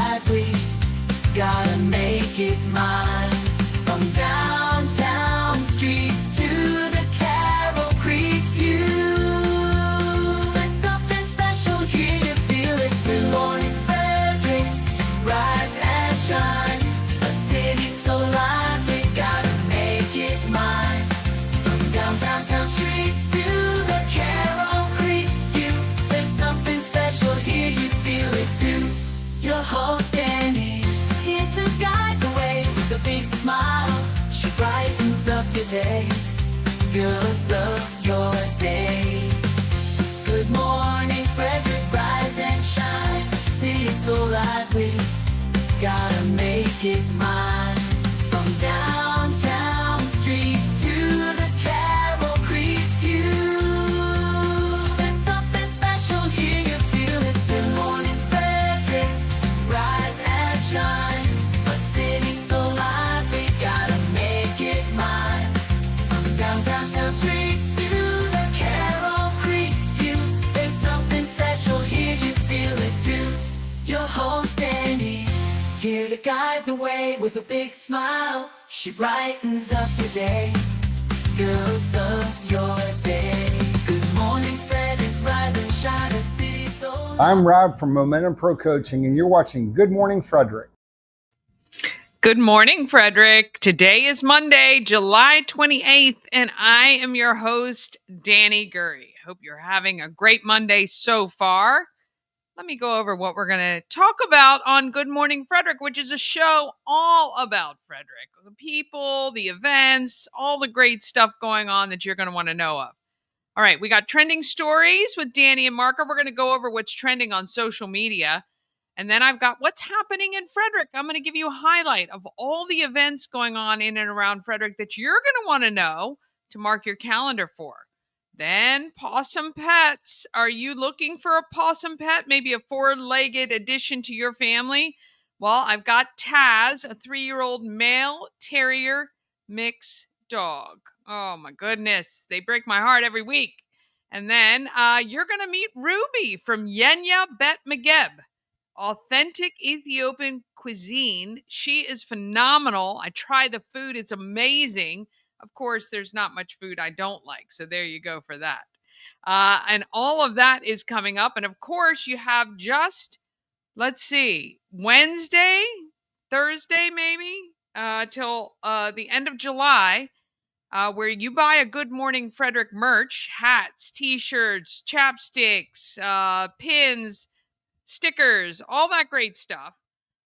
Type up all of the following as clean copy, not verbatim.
lively, gotta make it mine. From downtown streets to the Carroll Creek view, there's something special here, you feel it too. Good morning Frederick, rise and shine. A city so lively, gotta make it mine. From downtown streets to the Carroll Creek view, there's something special here, you feel it too. Your host Dani, here to guide the way with a big smile. She brightens up your day, fills up your day. Good morning Frederick, rise and shine. City so lively, gotta make it mine. From downtown streets to the Carroll Creek view, there's something special here, you feel it too. Good morning Frederick, rise and shine. A city so lively, gotta make it mine. From downtown streets to the Carroll Creek view, there's something special here, you feel it too. Your host Dani, here to guide the way with a big smile. She brightens up your day, fills up your day. Good morning Frederick, rise and shine. A city so lively. I'm Rob from Momentum Pro Coaching, and you're watching Good Morning Frederick. Good morning, Frederick. Today is Monday, July 28th, and I am your host, Dani Gurrie. Hope you're having a great Monday so far. Let me go over what we're going to talk about on Good Morning Frederick, which is a show all about Frederick. The people, the events, all the great stuff going on that you're going to want to know of. All right, we got trending stories with Dani and Marco. We're going to go over what's trending on social media. And then I've got what's happening in Frederick. I'm going to give you a highlight of all the events going on in and around Frederick that you're going to want to know to mark your calendar for. Then Pawsome Pets. Are you looking for a possum pet? Maybe a four-legged addition to your family? Well, I've got Taz, a 3-year-old male Terrier mix dog. Oh my goodness. They break my heart every week. And then you're going to meet Ruby from Yenya Bet Migeb. Authentic Ethiopian cuisine. She is phenomenal. I tried the food. It's amazing. Of course, there's not much food I don't like. So there you go for that. And all of that is coming up. And of course, you have just, let's see, Wednesday, Thursday maybe, till the end of July, where you buy a Good Morning Frederick merch, hats, t-shirts, chapsticks, pins, stickers, all that great stuff,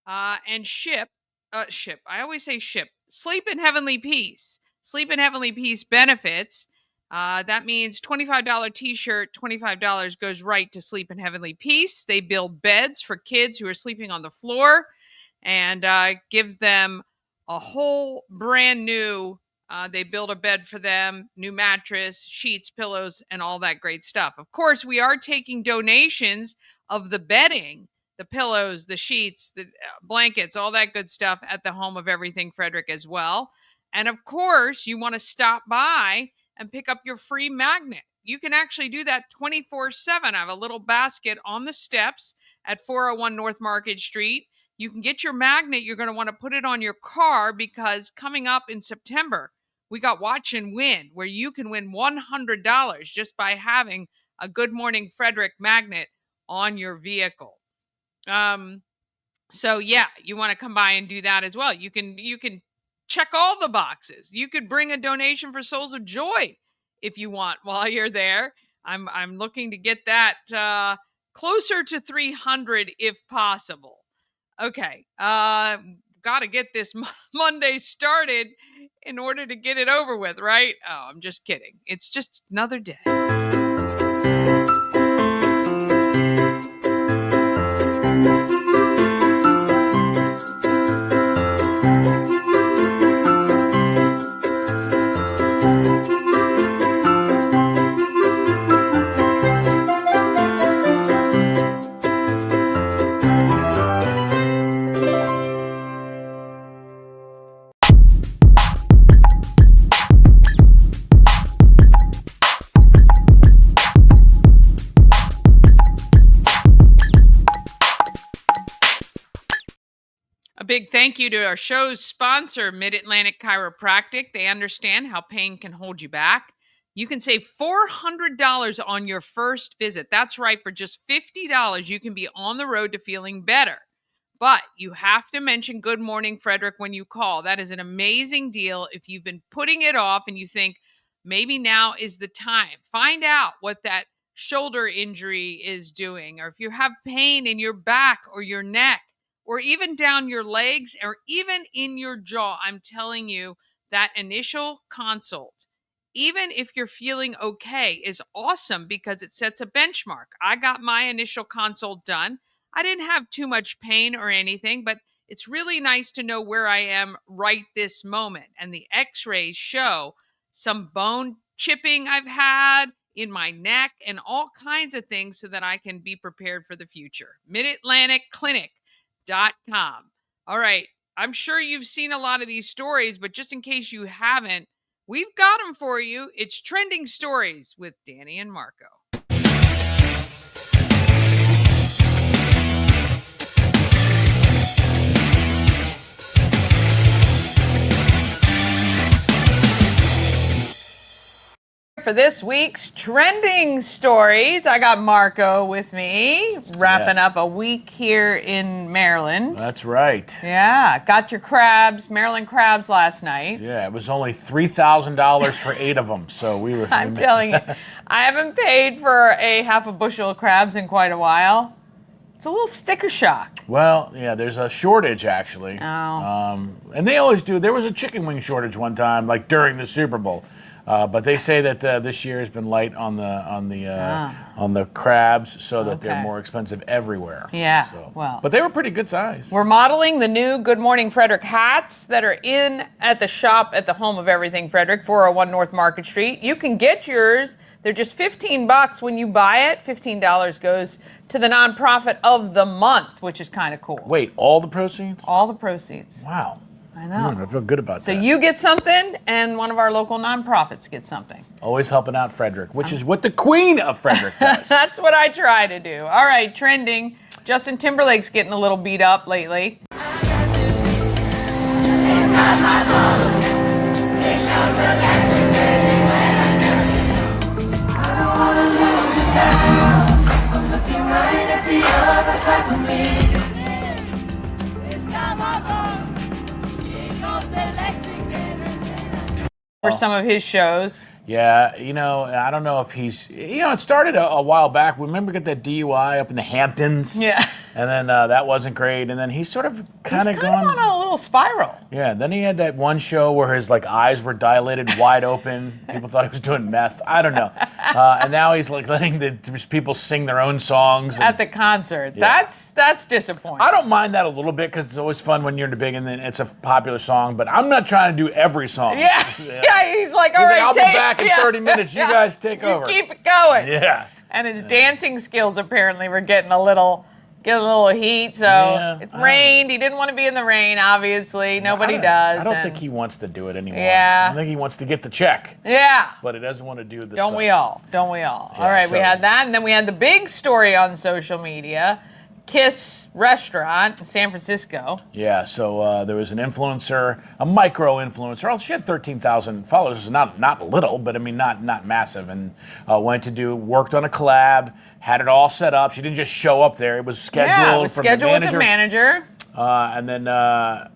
and ship. I always say ship. Sleep in Heavenly Peace. Sleep in Heavenly Peace benefits. That means $25 t-shirt, $25 goes right to Sleep in Heavenly Peace. They build beds for kids who are sleeping on the floor and gives them a whole brand new, they build a bed for them, new mattress, sheets, pillows, and all that great stuff. Of course, we are taking donations of the bedding, the pillows, the sheets, the blankets, all that good stuff at the Home of Everything Frederick as well. And of course, you want to stop by and pick up your free magnet. You can actually do that 24/7. I have a little basket on the steps at 401 North Market Street. You can get your magnet. You're going to want to put it on your car because coming up in September, we got Watch and Win, where you can win $100 just by having a Good Morning Frederick magnet on your vehicle. So yeah, you want to come by and do that as well. You can check all the boxes. You could bring a donation for Souls of Joy if you want while you're there. I'm looking to get that closer to 300 if possible. Okay, got to get this Monday started in order to get it over with, right? Oh, I'm just kidding. It's just another day. A big thank you to our show's sponsor, Mid-Atlantic Chiropractic. They understand how pain can hold you back. You can save $400 on your first visit. That's right, for just $50, you can be on the road to feeling better. But you have to mention Good Morning Frederick when you call. That is an amazing deal. If you've been putting it off and you think maybe now is the time, find out what that shoulder injury is doing, or if you have pain in your back or your neck, or even down your legs, or even in your jaw. I'm telling you, that initial consult, even if you're feeling okay, is awesome because it sets a benchmark. I got my initial consult done. I didn't have too much pain or anything, but it's really nice to know where I am right this moment. And the x-rays show some bone chipping I've had in my neck and all kinds of things so that I can be prepared for the future. MidAtlanticClinic.com. All right. I'm sure you've seen a lot of these stories, but just in case you haven't, we've got them for you. It's Trending Stories with Dani and Marco. For this week's Trending Stories, I got Marco with me, wrapping up a week here in Maryland. That's right. Yeah, got your crabs, Maryland crabs last night. Yeah, it was only $3,000 for 8 of them, so we were... I'm telling you, I haven't paid for a half a bushel of crabs in quite a while. It's a little sticker shock. Well, yeah, there's a shortage, actually. Oh. And they always do. There was a chicken wing shortage one time, like during the Super Bowl. But they say that this year has been light on the crabs, so that they're more expensive everywhere. Yeah, so. Well. But they were pretty good size. We're modeling the new Good Morning Frederick hats that are in at the shop at the Home of Everything Frederick, 401 North Market Street. You can get yours. They're just $15 when you buy it. $15 goes to the nonprofit of the month, which is kind of cool. Wait, all the proceeds? All the proceeds. Wow. I know. I feel good about that. So you get something, and one of our local nonprofits gets something. Always helping out Frederick, which is what the Queen of Frederick does. That's what I try to do. All right, trending. Justin Timberlake's getting a little beat up lately. For some of his shows. Yeah, I don't know if he's, it started a while back. Remember get that DUI up in the Hamptons? Yeah. And then that wasn't great. And then he's sort of kind of gone on a little spiral. Yeah, then he had that one show where his eyes were dilated wide open. People thought he was doing meth. I don't know. And now he's letting the people sing their own songs. At the concert. Yeah. That's disappointing. I don't mind that a little bit because it's always fun when you're in the big and then it's a popular song, but I'm not trying to do every song. Yeah, he's like, all right, I'll be back in 30 minutes. You guys take over. Keep it going. Yeah. And his dancing skills apparently were getting a little heat. So it rained. He didn't want to be in the rain, obviously. Nobody does. I don't think he wants to do it anymore. Yeah. I think he wants to get the check. Yeah. But he doesn't want to do this Don't stuff. we all? Don't we all? Yeah, all right, we had that. And then we had the big story on social media. Kiss Restaurant in San Francisco. Yeah, so there was an influencer, a micro-influencer. She had 13,000 followers. Not little, but I mean not massive. And worked on a collab, had it all set up. She didn't just show up there. It was scheduled. Yeah, it was scheduled with the manager. And then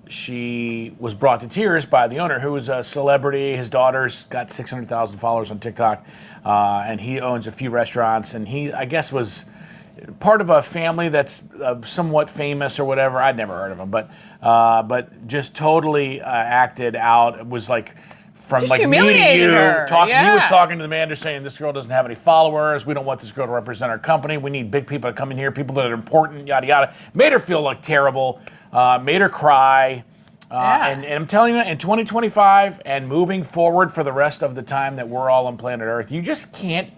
she was brought to tears by the owner, who was a celebrity. His daughter's got 600,000 followers on TikTok, and he owns a few restaurants. And he, I guess, was part of a family that's somewhat famous or whatever. I'd never heard of him, but just totally acted out. It was from just me to you. Her. He was talking to the manager saying, this girl doesn't have any followers. We don't want this girl to represent our company. We need big people to come in here, people that are important, yada, yada. Made her feel terrible, made her cry. And I'm telling you, in 2025 and moving forward for the rest of the time that we're all on planet Earth, you just can't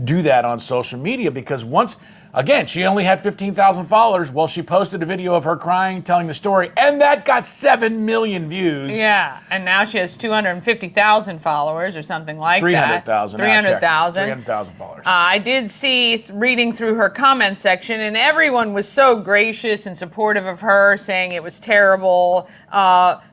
do that on social media because once again, she only had 15,000 followers. Well, she posted a video of her crying, telling the story, and that got 7 million views. Yeah, and now she has 250,000 followers or something like 300,000. that. 300,000. 300,000 followers. I did see, reading through her comment section, and everyone was so gracious and supportive of her, saying it was terrible.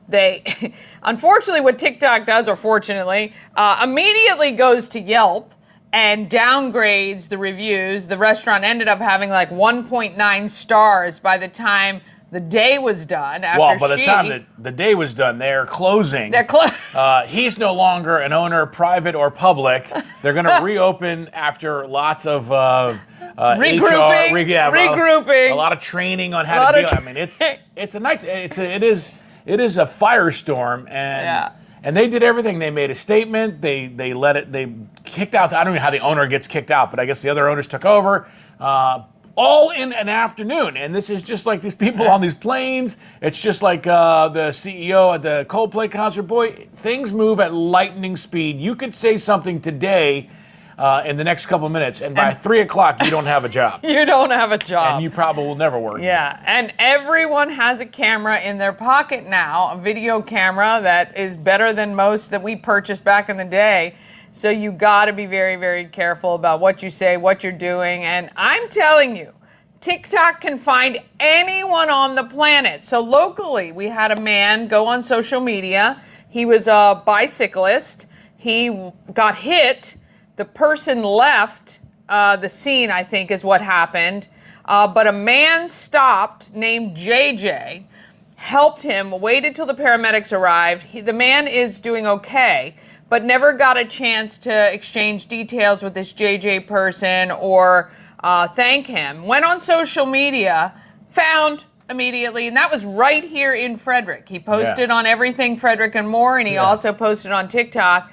They, unfortunately, what TikTok does, or fortunately, immediately goes to Yelp and downgrades the reviews. The restaurant ended up having like 1.9 stars by the time the day was done. Well, by the time that the day was done, they're closing. He's no longer an owner, private or public. They're going to reopen after lots of regrouping, a lot of training on how to deal. I mean, it's it is a firestorm, and they did everything. They made a statement. They kicked out. I don't know how the owner gets kicked out, but I guess the other owners took over. All in an afternoon, and this is just like these people on these planes. It's just like the CEO at the Coldplay concert. Boy, things move at lightning speed. You could say something today in the next couple of minutes, and by 3 o'clock, you don't have a job. You don't have a job. And you probably will never work. Yeah, and everyone has a camera in their pocket now, a video camera that is better than most that we purchased back in the day. So you got to be very, very careful about what you say, what you're doing. And I'm telling you, TikTok can find anyone on the planet. So locally, we had a man go on social media. He was a bicyclist. He got hit. The person left the scene, I think, is what happened. But a man stopped named JJ, helped him, waited till the paramedics arrived. The man is doing okay, but never got a chance to exchange details with this JJ person or thank him. Went on social media, found immediately, and that was right here in Frederick. He posted on Everything Frederick and more, and he also posted on TikTok.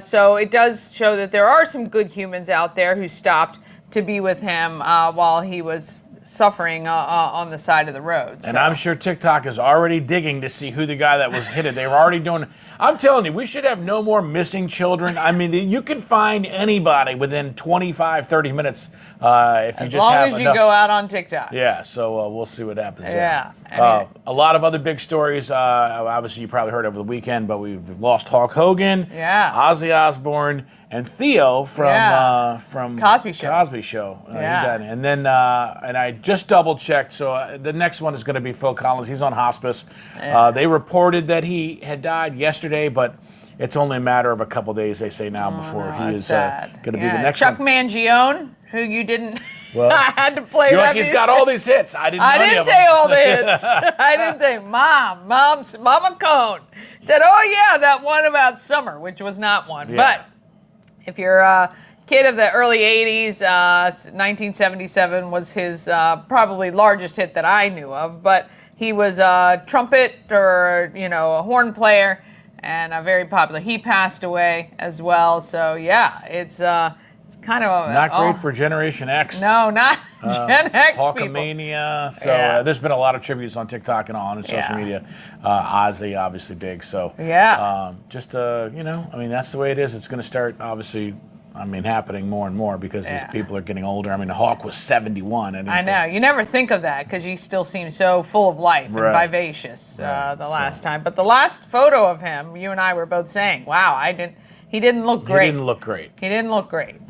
So it does show that there are some good humans out there who stopped to be with him while he was suffering on the side of the road. And I'm sure TikTok is already digging to see who the guy that was hit it. They were already doing. I'm telling you, we should have no more missing children. I mean, you can find anybody within 25, 30 minutes if you just have enough. As long as you go out on TikTok. Yeah, so we'll see what happens there. A lot of other big stories. Obviously, you probably heard over the weekend, but we've lost Hulk Hogan, Ozzy Osbourne, and Theo from Cosby Show. Cosby Show. And then and I just double checked. So the next one is going to be Phil Collins. He's on hospice. They reported that he had died yesterday, but it's only a matter of a couple days, they say now, before he is going to be the next Chuck one. Mangione, who you didn't. Well, I had to play. You're like, he's got all these hits. I didn't say all the hits. I didn't say Mama Cone said, "Oh yeah, that one about summer," which was not one. But if you're a kid of the early '80s, 1977 was his probably largest hit that I knew of. But he was a trumpet or a horn player and very popular. He passed away as well. So it's kind of not great for Generation X. No, not Gen X Hulkamania. people. So there's been a lot of tributes on TikTok and on social media. Ozzy, obviously big. So just I mean, that's the way it is. It's going to start obviously. I mean, happening more and more because these people are getting older. I mean, the Hawk was 71. I know. You never think of that because he still seems so full of life and vivacious the last time. But the last photo of him, you and I were both saying, wow, he didn't look great. He didn't look great.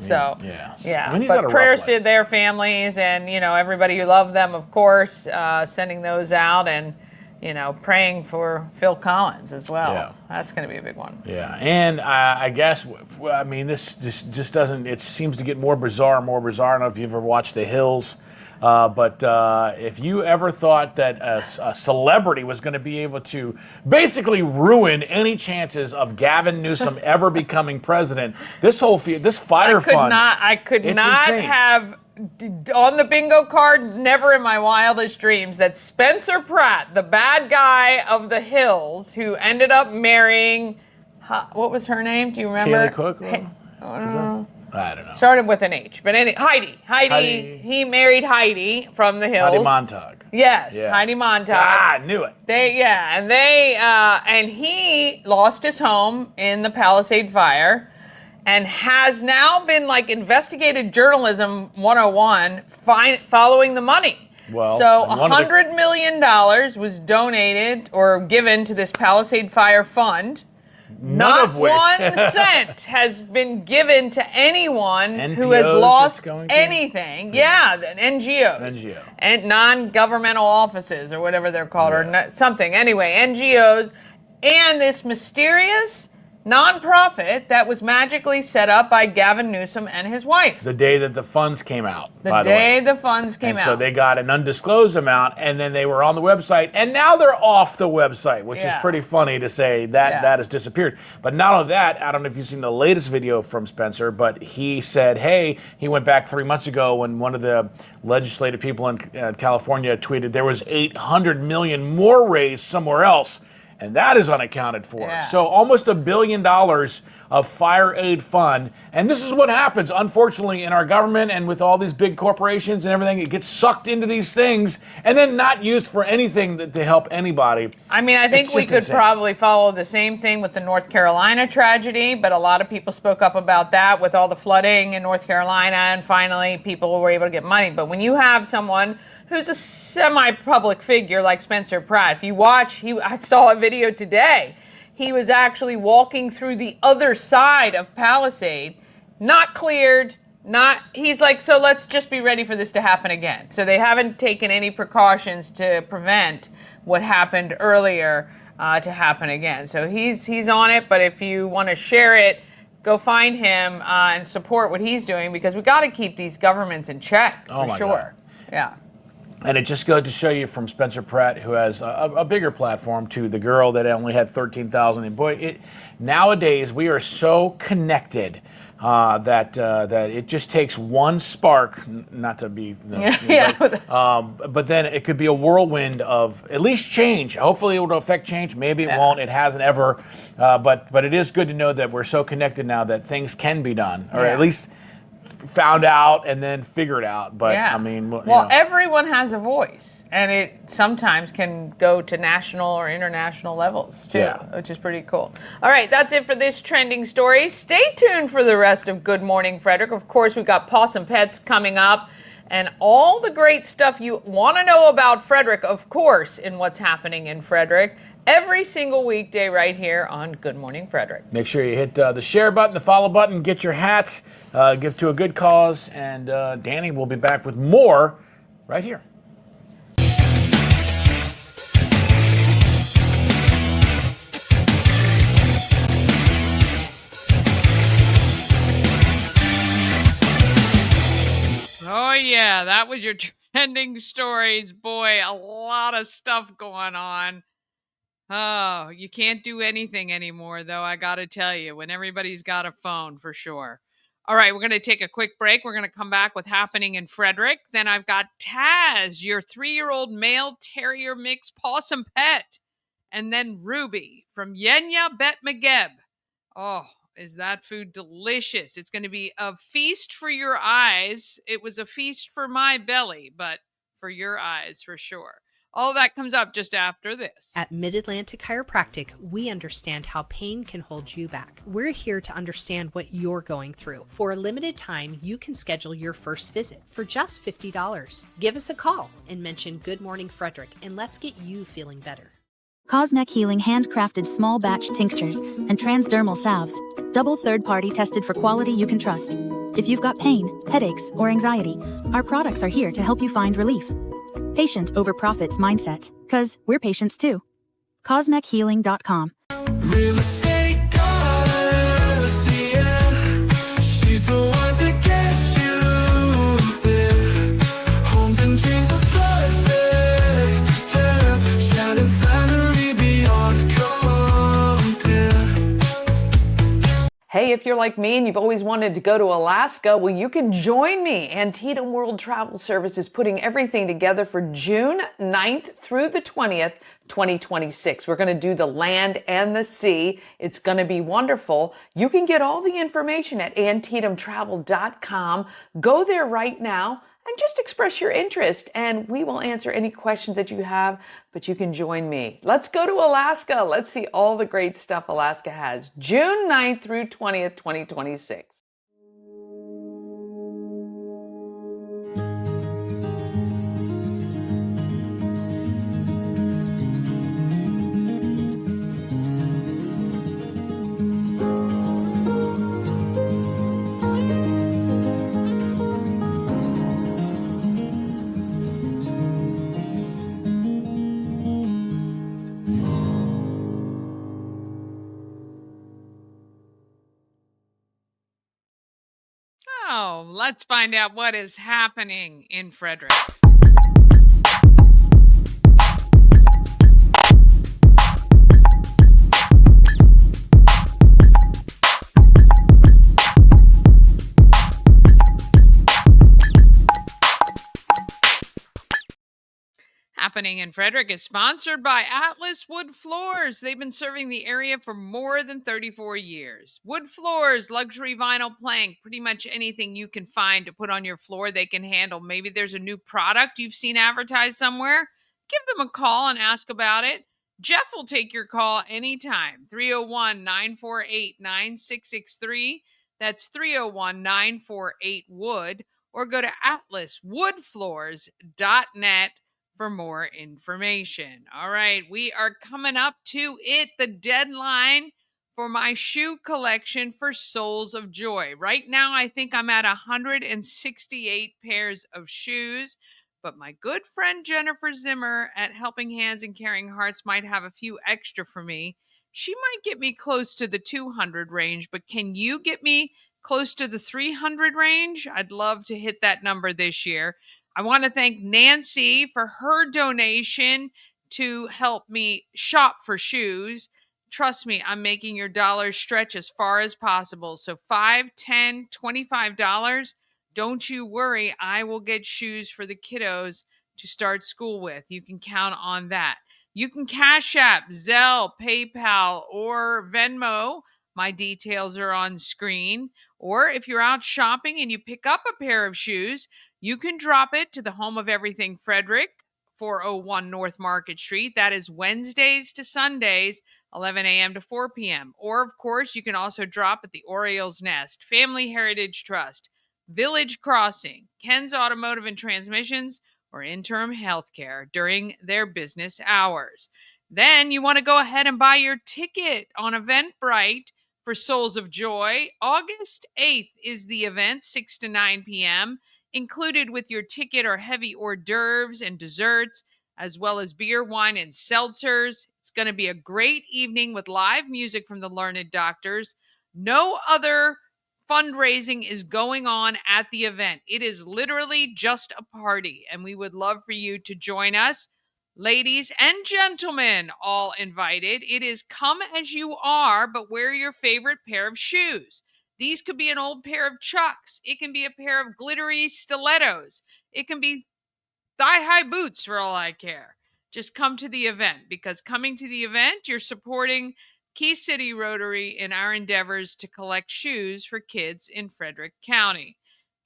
So, I mean, he's but prayers to their families and, everybody who loved them, of course, sending those out and, praying for Phil Collins as well. Yeah. That's going to be a big one. Yeah, and I guess, I mean, this just doesn't, it seems to get more bizarre and more bizarre. I don't know if you've ever watched The Hills, but if you ever thought that a celebrity was going to be able to basically ruin any chances of Gavin Newsom ever becoming president, this fire fund. I could not insane. have on the bingo card, never in my wildest dreams, that Spencer Pratt, the bad guy of The Hills, who ended up marrying, what was her name? Do you remember? Kaylee Cook? I don't know. Started with an H, but Heidi. He married Heidi from The Hills. Heidi Montag. Yes, Heidi Montag. I knew it. And he lost his home in the Palisade fire. and has now been like investigative journalism 101, following the money. Well, so $100 million was donated or given to this Palisade Fire Fund. None of which. Not 1 cent has been given to anyone who has NPOs lost it's going to? anything. Yeah, the NGOs. And non-governmental offices or whatever they're called, or something. Anyway, NGOs and this mysterious nonprofit that was magically set up by Gavin Newsom and his wife. The day that the funds came out. The day the funds came out. So they got an undisclosed amount, and then they were on the website, and now they're off the website, which is pretty funny to say that that has disappeared. But not only that, I don't know if you've seen the latest video from Spencer, but he said, hey, he went back 3 months ago when one of the legislative people in California tweeted there was $800 million more raised somewhere else. And that is unaccounted for. Yeah. So almost $1 billion of fire aid fund. And this is what happens, unfortunately, in our government and with all these big corporations and everything. It gets sucked into these things and then not used for anything to help anybody. I mean, I think we could probably follow the same thing with the North Carolina tragedy, but a lot of people spoke up about that with all the flooding in North Carolina, and finally people were able to get money. But when you have someone who's a semi-public figure like Spencer Pratt, if you watch, I saw a video today, he was actually walking through the other side of Palisade, not cleared, he's like, so let's just be ready for this to happen again. So they haven't taken any precautions to prevent what happened earlier to happen again. So he's on it, but if you want to share it, go find him and support what he's doing, because we got to keep these governments in check, for sure. God. Yeah. And it just goes to show you, from Spencer Pratt, who has a bigger platform, to the girl that only had 13,000. And boy, nowadays we are so connected that it just takes one spark, not to be, but then it could be a whirlwind of at least change. Hopefully it will affect change. Maybe it won't. It hasn't ever. But it is good to know that we're so connected now that things can be done, or at least found out and then figured out. But I mean, everyone has a voice, and it sometimes can go to national or international levels too, which is pretty cool. All right, that's it for this trending story. Stay tuned for the rest of Good Morning Frederick. Of course, we've got PAWSOME Pets coming up, and all the great stuff you want to know about Frederick, of course, in what's happening in Frederick, every single weekday right here on Good Morning Frederick. Make sure you hit the share button, the follow button, get your hats, give to a good cause, and Danny will be back with more right here. Oh yeah, that was your trending stories. Boy, a lot of stuff going on. Oh, you can't do anything anymore, though, I gotta tell you, when everybody's got a phone, for sure. All right, we're going to take a quick break. We're going to come back with happening in Frederick. Then I've got Taz, your 3-year-old male terrier mix possum pet. And then Ruby from Yenya Bet Migeb. Oh, is that food delicious? It's going to be a feast for your eyes. It was a feast for my belly, but for your eyes for sure. All of that comes up just after this. At Mid-Atlantic Chiropractic, we understand how pain can hold you back. We're here to understand what you're going through. For a limited time, you can schedule your first visit for just $50. Give us a call and mention Good Morning Frederick, and let's get you feeling better. Cosmec Healing handcrafted small batch tinctures and transdermal salves, double third-party tested for quality you can trust. If you've got pain, headaches, or anxiety, our products are here to help you find relief. Patient over profits mindset, 'cause we're patients too. CosmecHealing.com. Real estate goddess, yeah. She's the one to get you there. Homes and dreams are perfect, yeah. Shining finally beyond compare. Hey, if you're like me and you've always wanted to go to Alaska, well, you can join me. Antietam World Travel Service is putting everything together for June 9th through the 20th, 2026. We're going to do the land and the sea. It's going to be wonderful. You can get all the information at AntietamTravel.com. Go there right now and just express your interest, and we will answer any questions that you have, but you can join me. Let's go to Alaska. Let's see all the great stuff Alaska has. June 9th through 20th, 2026. Oh, let's find out what is happening in Frederick. Happening in Frederick is sponsored by Atlas Wood Floors. They've been serving the area for more than 34 years. Wood floors, luxury vinyl plank, pretty much anything you can find to put on your floor they can handle. Maybe there's a new product you've seen advertised somewhere. Give them a call and ask about it. Jeff will take your call anytime. 301-948-9663. That's 301-948-WOOD. Or go to atlaswoodfloors.net for more information. All right, we are coming up to it, the deadline for my shoe collection for Souls of Joy. Right now, I think I'm at 168 pairs of shoes, but my good friend Jennifer Zimmer at Helping Hands and Caring Hearts might have a few extra for me. She might get me close to the 200 range, but can you get me close to the 300 range? I'd love to hit that number this year. I want to thank Nancy for her donation to help me shop for shoes. Trust me, I'm making your dollars stretch as far as possible. So $5, $10, $25. Don't you worry. I will get shoes for the kiddos to start school with. You can count on that. You can Cash App, Zelle, PayPal, or Venmo. My details are on screen. Or if you're out shopping and you pick up a pair of shoes, you can drop it to the Home of Everything Frederick, 401 North Market Street. That is Wednesdays to Sundays, 11 a.m. to 4 p.m. Or, of course, you can also drop at the Oriole's Nest, Family Heritage Trust, Village Crossing, Ken's Automotive and Transmissions, or Interim Healthcare during their business hours. Then you want to go ahead and buy your ticket on Eventbrite for Souls of Joy. August 8th is the event, 6 to 9 p.m. Included with your ticket are heavy hors d'oeuvres and desserts, as well as beer, wine, and seltzers. It's going to be a great evening with live music from the Learned Doctors. No other fundraising is going on at the event. It is literally just a party, and we would love for you to join us. Ladies and gentlemen, all invited. It is come as you are, but wear your favorite pair of shoes. These could be an old pair of Chucks. It can be a pair of glittery stilettos. It can be thigh-high boots for all I care. Just come to the event, because coming to the event, you're supporting Key City Rotary in our endeavors to collect shoes for kids in Frederick County.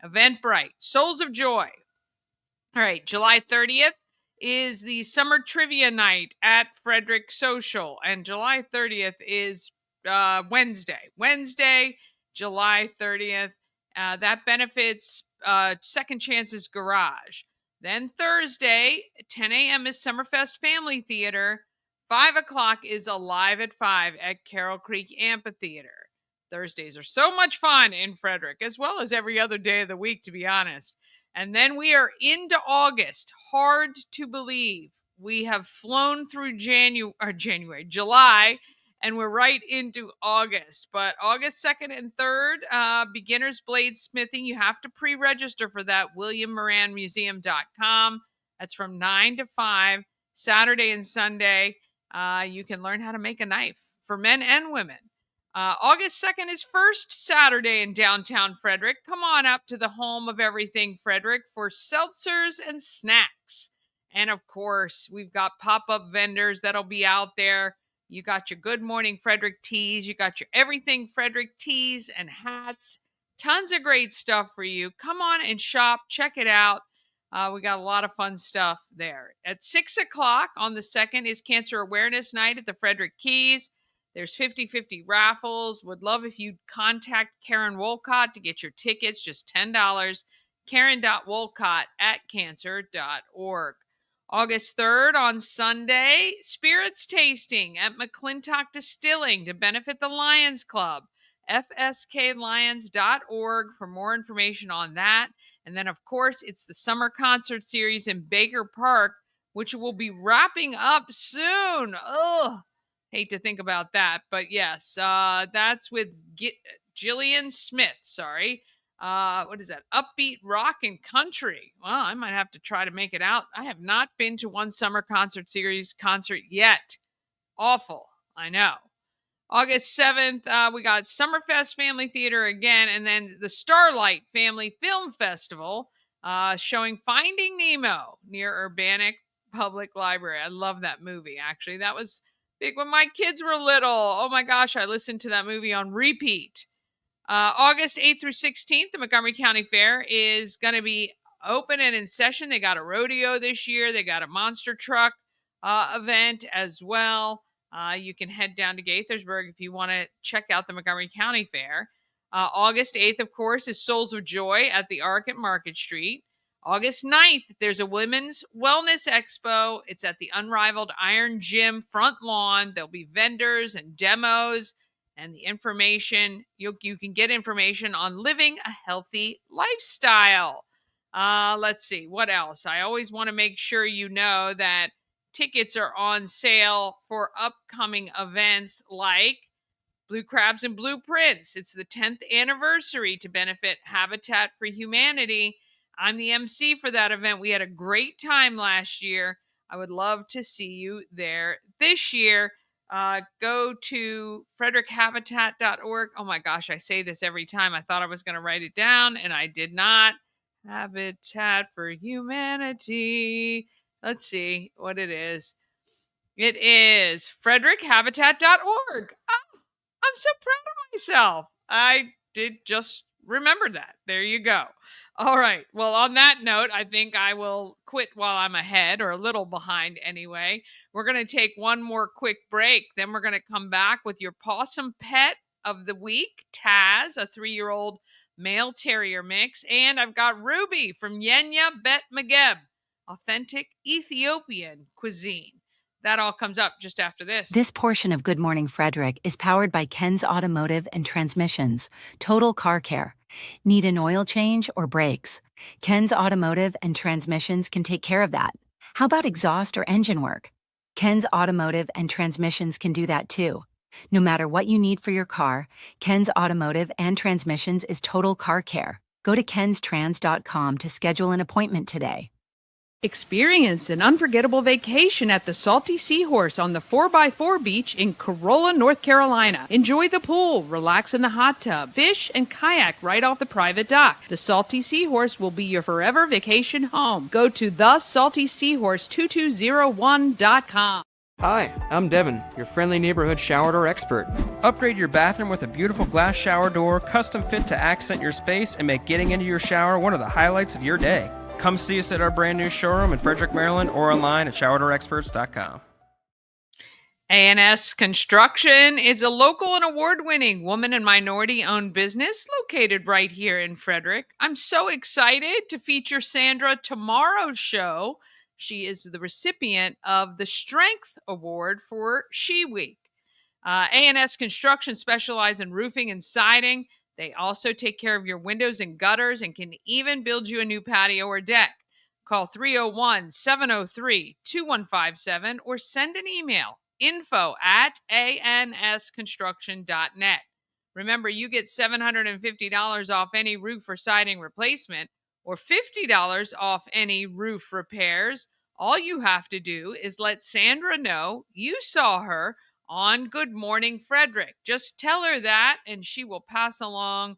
Eventbrite, Souls of Joy. All right, July 30th is the summer trivia night at Frederick Social, and July 30th is Wednesday, July 30th. That benefits Second Chances Garage. Then Thursday, 10 a.m. is Summerfest Family Theater. 5 o'clock is Alive at 5 at Carroll Creek Amphitheater. Thursdays are so much fun in Frederick, as well as every other day of the week, to be honest. And then we are into August. Hard to believe. We have flown through July, and we're right into August. But August 2nd and 3rd, beginner's bladesmithing. You have to pre-register for that. WilliamMoranMuseum.com. That's from 9 to 5, Saturday and Sunday. You can learn how to make a knife for men and women. August 2nd is first Saturday in downtown Frederick. Come on up to the Home of Everything Frederick for seltzers and snacks. And of course, we've got pop-up vendors that'll be out there. You got your Good Morning Frederick tees. You got your Everything Frederick tees and hats. Tons of great stuff for you. Come on and shop. Check it out. We got a lot of fun stuff there. At 6 o'clock on the 2nd is Cancer Awareness Night at the Frederick Keys. There's 50-50 raffles. Would love if you'd contact Karen Wolcott to get your tickets, just $10. Karen.wolcott@cancer.org. August 3rd on Sunday, Spirits Tasting at McClintock Distilling to benefit the Lions Club. fsklions.org for more information on that. And then, of course, it's the summer concert series in Baker Park, which will be wrapping up soon. Ugh, hate to think about that. But yes, that's with Jillian Smith. Sorry. What is that? Upbeat rock and country. Well, I might have to try to make it out. I have not been to one summer concert series concert yet. Awful. I know. August 7th, we got Summerfest Family Theater again, and then the Starlight Family Film Festival showing Finding Nemo near Urbanic Public Library. I love that movie, actually. That was big when my kids were little. Oh my gosh, I listened to that movie on repeat. August 8th through 16th, the Montgomery County Fair is going to be open and in session. They got a rodeo this year. They got a monster truck event as well. You can head down to Gaithersburg if you want to check out the Montgomery County Fair. August 8th, of course, is Souls of Joy at the Ark at Market Street. August 9th, there's a Women's Wellness Expo. It's at the Unrivaled Iron Gym front lawn. There'll be vendors and demos, and the information, you can get information on living a healthy lifestyle. Let's see, what else? I always want to make sure you know that tickets are on sale for upcoming events like Blue Crabs and Blueprints. It's the 10th anniversary to benefit Habitat for Humanity. I'm the MC for that event. We had a great time last year. I would love to see you there this year. Go to frederickhabitat.org. Oh my gosh, I say this every time. I thought I was going to write it down, and I did not. Habitat for Humanity. Let's see what it is. It is frederickhabitat.org. Oh, I'm so proud of myself. I did just remember that. There you go. All right. Well, on that note, I think I will quit while I'm ahead, or a little behind anyway. We're going to take one more quick break. Then we're going to come back with your Pawsome Pet of the Week, Taz, a 3-year-old male terrier mix. And I've got Ruby from Yenya Bet Migeb, authentic Ethiopian cuisine. That all comes up just after this. This portion of Good Morning Frederick is powered by Ken's Automotive and Transmissions, Total Car Care. Need an oil change or brakes? Ken's Automotive and Transmissions can take care of that. How about exhaust or engine work? Ken's Automotive and Transmissions can do that too. No matter what you need for your car, Ken's Automotive and Transmissions is Total Car Care. Go to kenstrans.com to schedule an appointment today. Experience an unforgettable vacation at the Salty Seahorse on the 4x4 beach in Corolla, North Carolina. Enjoy the pool, relax in the hot tub, fish, and kayak right off the private dock. The Salty Seahorse will be your forever vacation home. Go to thesaltyseahorse2201.com. Hi, I'm Devin, your friendly neighborhood shower door expert. Upgrade your bathroom with a beautiful glass shower door, custom fit to accent your space and make getting into your shower one of the highlights of your day. Come see us at our brand new showroom in Frederick, Maryland, or online at showerdoorexperts.com. A&S Construction is a local and award-winning woman and minority-owned business located right here in Frederick. I'm so excited to feature Sandra tomorrow's show. She is the recipient of the Strength Award for She Week. A&S Construction specializes in roofing and siding. They also take care of your windows and gutters and can even build you a new patio or deck. Call 301-703-2157 or send an email, info@ansconstruction.net. Remember, you get $750 off any roof or siding replacement or $50 off any roof repairs. All you have to do is let Sandra know you saw her on Good Morning Frederick. Just tell her that, and she will pass along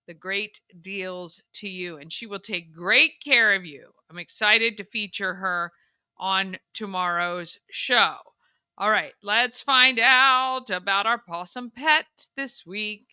the great deals to you, and she will take great care of you. I'm excited to feature her on tomorrow's show. All right, let's find out about our Pawsome Pet this week.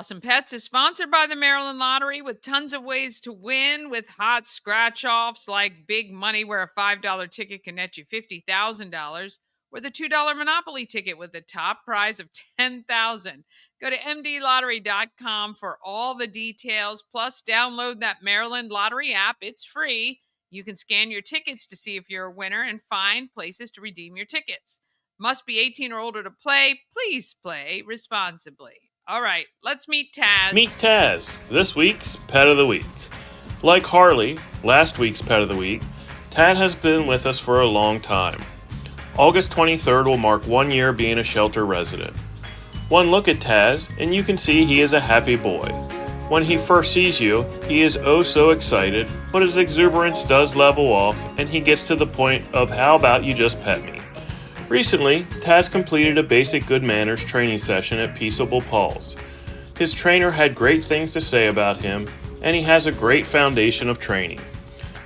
Pawsome Pets is sponsored by the Maryland Lottery with tons of ways to win with hot scratch-offs like big money where a $5 ticket can net you $50,000 or the $2 Monopoly ticket with the top prize of $10,000. Go to mdlottery.com for all the details, plus download that Maryland Lottery app. It's free. You can scan your tickets to see if you're a winner and find places to redeem your tickets. Must be 18 or older to play. Please play responsibly. All right, let's meet Taz. Meet Taz, this week's Pet of the Week. Like Harley, last week's Pet of the Week, Tad has been with us for a long time. August 23rd will mark 1 year being a shelter resident. One look at Taz, and you can see he is a happy boy. When he first sees you, he is oh so excited, but his exuberance does level off, and he gets to the point of how about you just pet me. Recently, Taz completed a basic good manners training session at Peaceable Paws. His trainer had great things to say about him, and he has a great foundation of training.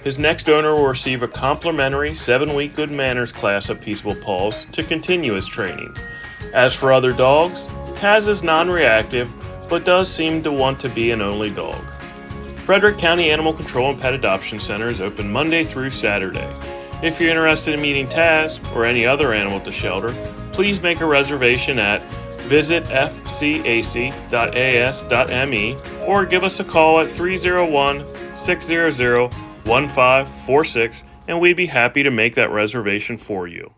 His next owner will receive a complimentary 7-week good manners class at Peaceable Paws to continue his training. As for other dogs, Taz is non-reactive, but does seem to want to be an only dog. Frederick County Animal Control and Pet Adoption Center is open Monday through Saturday. If you're interested in meeting Taz or any other animal at the shelter, please make a reservation at visitfcac.as.me or give us a call at 301-600-1546 and we'd be happy to make that reservation for you.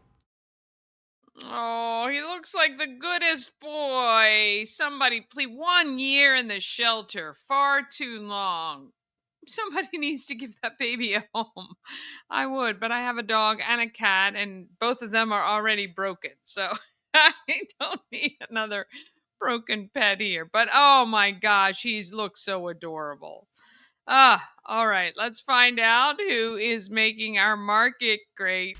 Oh, he looks like the goodest boy. Somebody, please, 1 year in the shelter. Far too long. Somebody needs to give that baby a home. I would, but I have a dog and a cat, and both of them are already broken. So I don't need another broken pet here. But oh my gosh, he looks so adorable. All right, let's find out who is making our market great.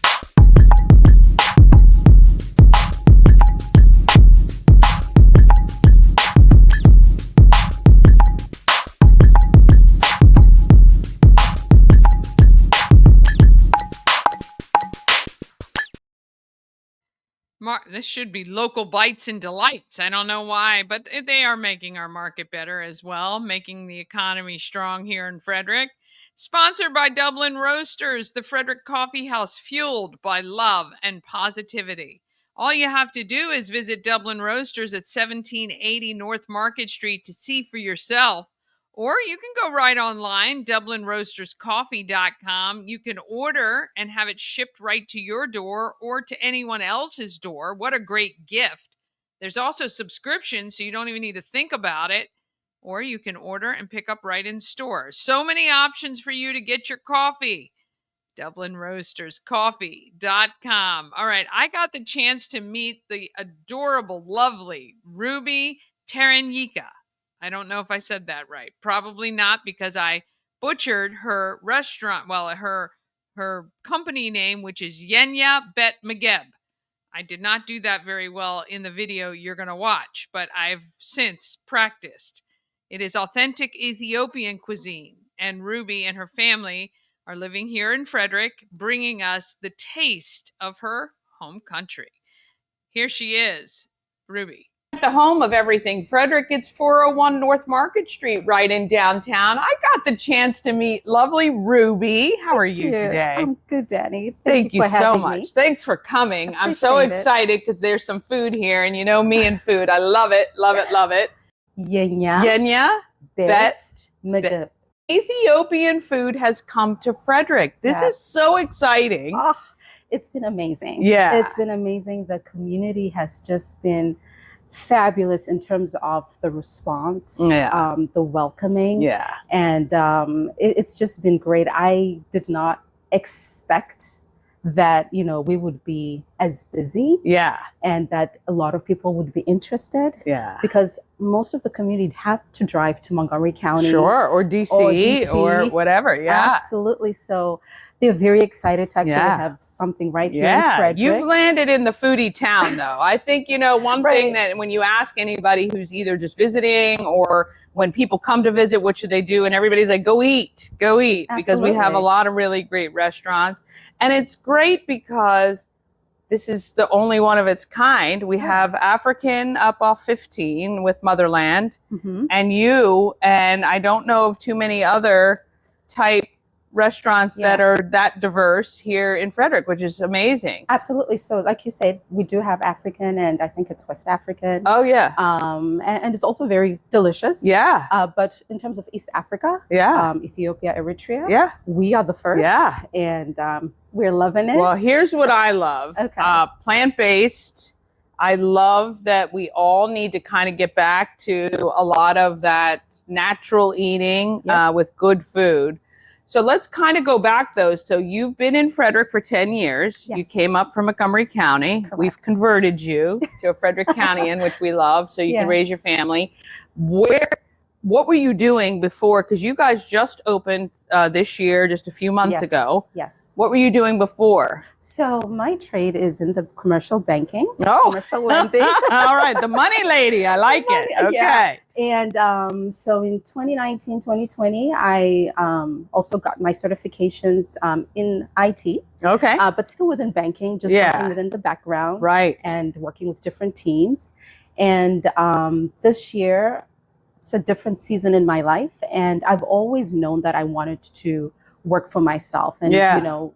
This should be Local Bites and Delights. I don't know why, but they are making our market better as well, making the economy strong here in Frederick. Sponsored by Dublin Roasters, the Frederick Coffee House, fueled by love and positivity. All you have to do is visit Dublin Roasters at 1780 North Market Street to see for yourself. Or you can go right online, DublinRoastersCoffee.com. You can order and have it shipped right to your door or to anyone else's door. What a great gift. There's also subscriptions, so you don't even need to think about it. Or you can order and pick up right in store. So many options for you to get your coffee. DublinRoastersCoffee.com. All right, I got the chance to meet the adorable, lovely Ruby Tarenyika. I don't know if I said that right. Probably not, because I butchered her restaurant, her company name, which is Yenya Bet Migeb. I did not do that very well in the video you're going to watch, but I've since practiced. It is authentic Ethiopian cuisine, and Ruby and her family are living here in Frederick, bringing us the taste of her home country. Here she is, Ruby. At the Home of Everything Frederick, it's 401 North Market Street, right in downtown. I got the chance to meet lovely Ruby. How are you today? I'm good, Dani. Thank you so much. Thanks for coming. I'm so excited because there's some food here, and you know me and food. I love it, love it, love it. Yenya Bet Migeb. Ethiopian food has come to Frederick. This is so exciting. Oh, it's been amazing. Yeah. It's been amazing. The community has just been fabulous in terms of the response, the welcoming. Yeah. And it's just been great. I did not expect that, you know, we would be as busy. Yeah. And that a lot of people would be interested. Yeah. Because most of the community have to drive to Montgomery County. Sure. Or DC or whatever. Yeah. Absolutely. So they're very excited to actually have something right here in Frederick. You've landed in the foodie town, though. I think, you know, one thing that when you ask anybody who's either just visiting or when people come to visit, what should they do? And everybody's like, go eat, because we have a lot of really great restaurants. And it's great because this is the only one of its kind. We have African up off 15 with Motherland, and you, and I don't know of too many other type restaurants that are that diverse here in Frederick, which is amazing. Absolutely. So like you said, we do have African, and I think it's West African. Oh yeah. And it's also very delicious. Yeah. But in terms of East Africa, Ethiopia, Eritrea, we are the first. Yeah. And we're loving it. Well, here's what I love. Plant-based. I love that we all need to kind of get back to a lot of that natural eating with good food. So let's kind of go back, though. So you've been in Frederick for 10 years. Yes. You came up from Montgomery County. Correct. We've converted you to a Frederick County, which we love, so you can raise your family. What were you doing before? Because you guys just opened this year, just a few months ago. Yes. What were you doing before? So my trade is in the commercial banking, commercial lending. All right, the money lady. I like it. Okay. Yeah. And so in 2019, 2020, I also got my certifications in IT. Okay. But still within banking, just working within the background. Right. And working with different teams. And this year, it's a different season in my life, and I've always known that I wanted to work for myself and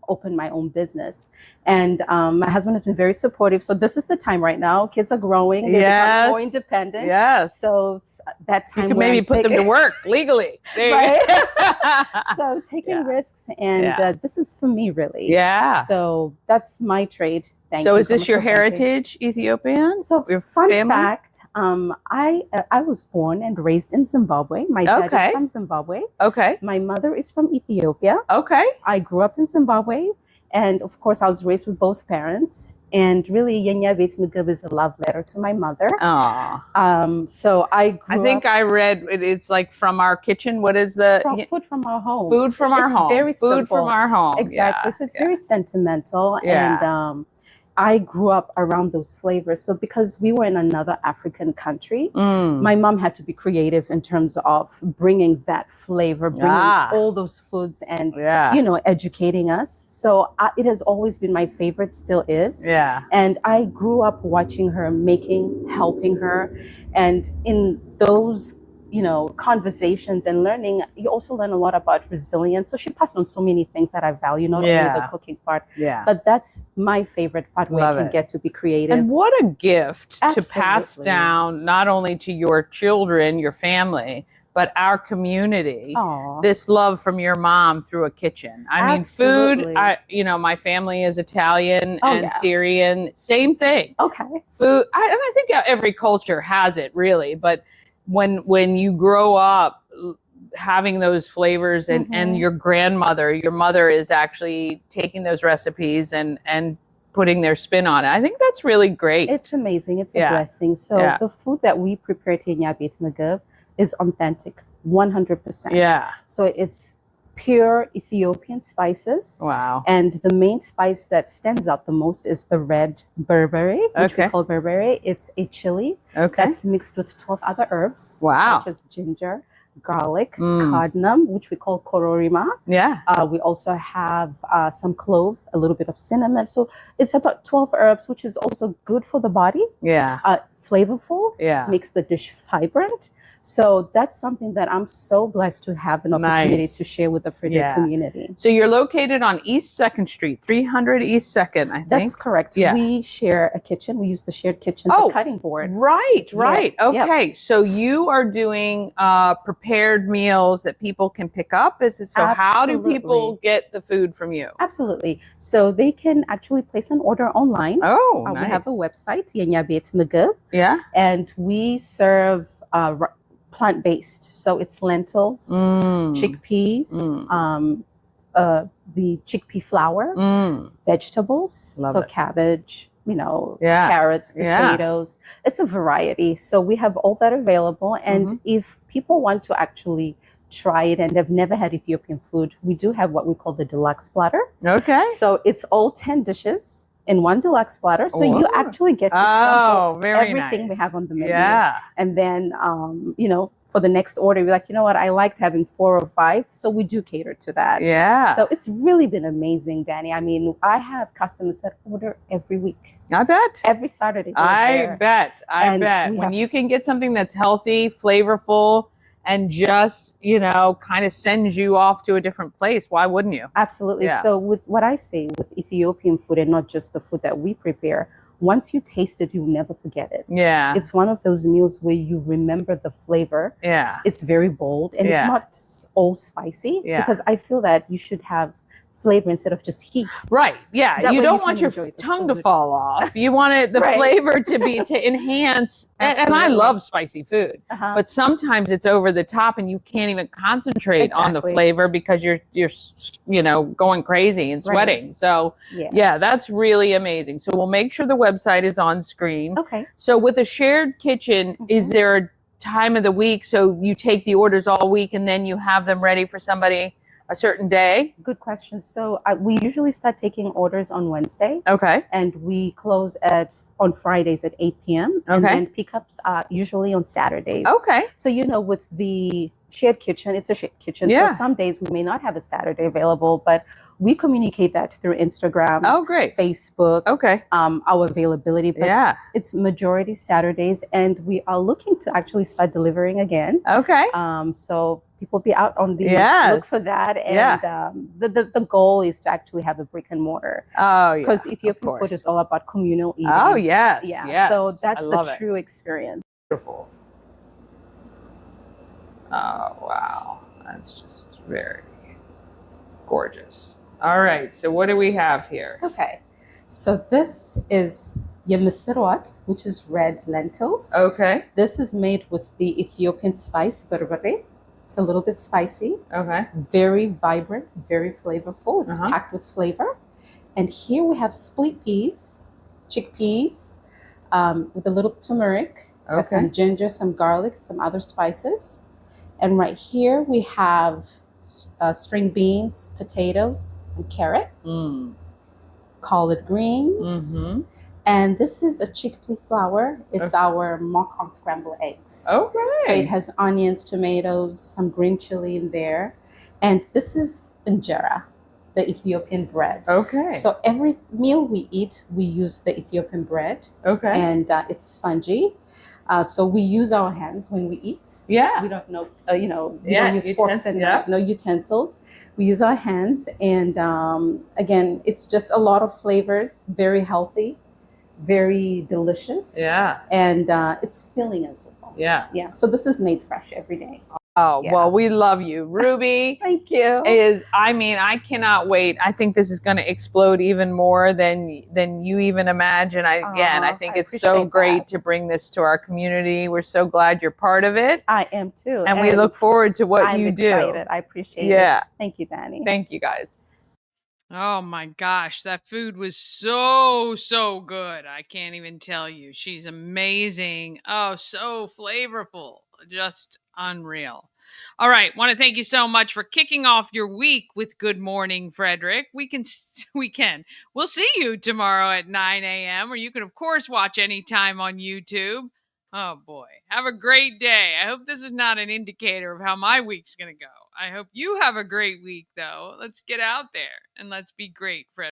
open my own business. And my husband has been very supportive. So this is the time right now. Kids are growing. They become more independent. Yes. So it's that time you can maybe put them to work legally. Right. So taking risks, and this is for me, really. Yeah. So that's my trade. So is this your heritage, Ethiopian? So your fun fact, I was born and raised in Zimbabwe. My dad is from Zimbabwe. Okay. My mother is from Ethiopia. Okay. I grew up in Zimbabwe. And of course, I was raised with both parents. And really, Yenya Bet Migeb is a love letter to my mother. Aww. So I grew up. I read it's like from our kitchen. What is the food from our home? Food from our home. Very simple. Food from our home. Exactly. So it's very sentimental. And I grew up around those flavors. So because we were in another African country, my mom had to be creative in terms of bringing that flavor, bringing all those foods and, educating us. So it has always been my favorite, still is. Yeah. And I grew up watching her making, helping her. And in those conversations and learning, you also learn a lot about resilience. So she passed on so many things that I value, not only the cooking part, but that's my favorite part where I can get to be creative. And what a gift to pass down, not only to your children, your family, but our community, this love from your mom through a kitchen. I mean, food, my family is Italian and Syrian, same thing. Okay. Food, and I think every culture has it really, but when you grow up having those flavors and your mother is actually taking those recipes and putting their spin on it. I think that's really great. It's amazing. It's a blessing. So the food that we prepare at Yenya Bet Migeb is authentic, 100%. Yeah. So it's pure Ethiopian spices. Wow. And the main spice that stands out the most is the red berbere, which we call berbere. It's a chili that's mixed with 12 other herbs, such as ginger, garlic, cardamom, which we call kororima. Yeah. We also have some clove, a little bit of cinnamon. So it's about 12 herbs, which is also good for the body. Yeah. Flavorful. Yeah. Makes the dish vibrant. So that's something that I'm so blessed to have an opportunity to share with the Frederick community. So you're located on East 2nd Street, 300 East 2nd, I think. That's correct. Yeah. We share a kitchen. We use the shared kitchen for cutting board. Right. Yeah. Okay. Yep. So you are doing prepared meals that people can pick up? How do people get the food from you? Absolutely. So they can actually place an order online. Oh, nice. We have a website, Yenya Bet Migeb. Yeah. And we serve plant-based. So it's lentils, chickpeas, the chickpea flour, vegetables, cabbage, carrots, potatoes. It's a variety. So we have all that available. And if people want to actually try it and have never had Ethiopian food, we do have what we call the deluxe platter. Okay. So it's all 10 dishes in one deluxe platter. So you actually get to sample everything we have on the menu. Yeah. And then, for the next order, we're like, you know what, I liked having 4 or 5, so we do cater to that. Yeah. So it's really been amazing, Dani. I mean, I have customers that order every week. I bet. Every Saturday. I bet. When you can get something that's healthy, flavorful, and just, you know, kind of sends you off to a different place, why wouldn't you? Absolutely. Yeah. So with what I say with Ethiopian food, and not just the food that we prepare, once you taste it, you'll never forget it. Yeah. It's one of those meals where you remember the flavor. Yeah. It's very bold, and it's not all spicy, because I feel that you should have flavor instead of just heat. Right. Yeah. That You way don't you want can your enjoy the tongue to food. fall off. You want it, the flavor to be, to enhance. And I Absolutely. love spicy food, but sometimes it's over the top and you can't even concentrate on the flavor because you're, you know, going crazy and sweating. So yeah, that's really amazing. So we'll make sure the website is on screen. Okay. So with a shared kitchen, is there a time of the week so you take the orders all week and then you have them ready for somebody a certain day? Good question. So we usually start taking orders on Wednesday. Okay. And we close on Fridays at 8 p.m. Okay. And then pickups are usually on Saturdays. Okay. So, you know, with the shared kitchen, it's a shared kitchen. Yeah. So some days we may not have a Saturday available, but we communicate that through Instagram. Oh, great. Facebook. Okay. Our availability. But it's majority Saturdays, and we are looking to actually start delivering again. Okay. So people be out on the look for that. And the goal is to actually have a brick and mortar. Oh, yeah. Because Ethiopian food is all about communal eating. Oh, yes. Yeah. Yes. So that's I the love it. true experience. Beautiful. Oh, wow. That's just very gorgeous. All right. So what do we have here? Okay. So this is yemisirwat, which is red lentils. Okay. This is made with the Ethiopian spice berbere. It's a little bit spicy. Okay. Very vibrant, very flavorful. It's packed with flavor. And here we have split peas, chickpeas, with a little turmeric, some ginger, some garlic, some other spices. And right here we have string beans, potatoes, and carrot, collard greens. And this is a chickpea flour. It's our mock scrambled eggs. Okay. So it has onions, tomatoes, some green chili in there. And this is injera, the Ethiopian bread. Okay. So every meal we eat, we use the Ethiopian bread. Okay. And it's spongy. So we use our hands when we eat. Yeah. We don't know, we don't use forks and knives, no utensils. We use our hands. And again, it's just a lot of flavors, very healthy, very delicious. Yeah. And it's filling as well. Yeah. Yeah. So this is made fresh every day. Oh, well, we love you. Ruby. Thank you. I cannot wait. I think this is going to explode even more than you even imagine. I think it's so great to bring this to our community. We're so glad you're part of it. I am too. And we look forward to what you do. I'm excited. I appreciate it. Yeah. Thank you, Dani. Thank you, guys. Oh my gosh, that food was so good. I can't even tell you. She's amazing. Oh, so flavorful. Just unreal. All right, want to thank you so much for kicking off your week with Good Morning Frederick. We'll see you tomorrow at 9 a.m. or you can of course watch anytime on YouTube. Oh boy, have a great day. I hope this is not an indicator of how my week's going to go. I hope you have a great week though. Let's get out there and let's be great, Frederick.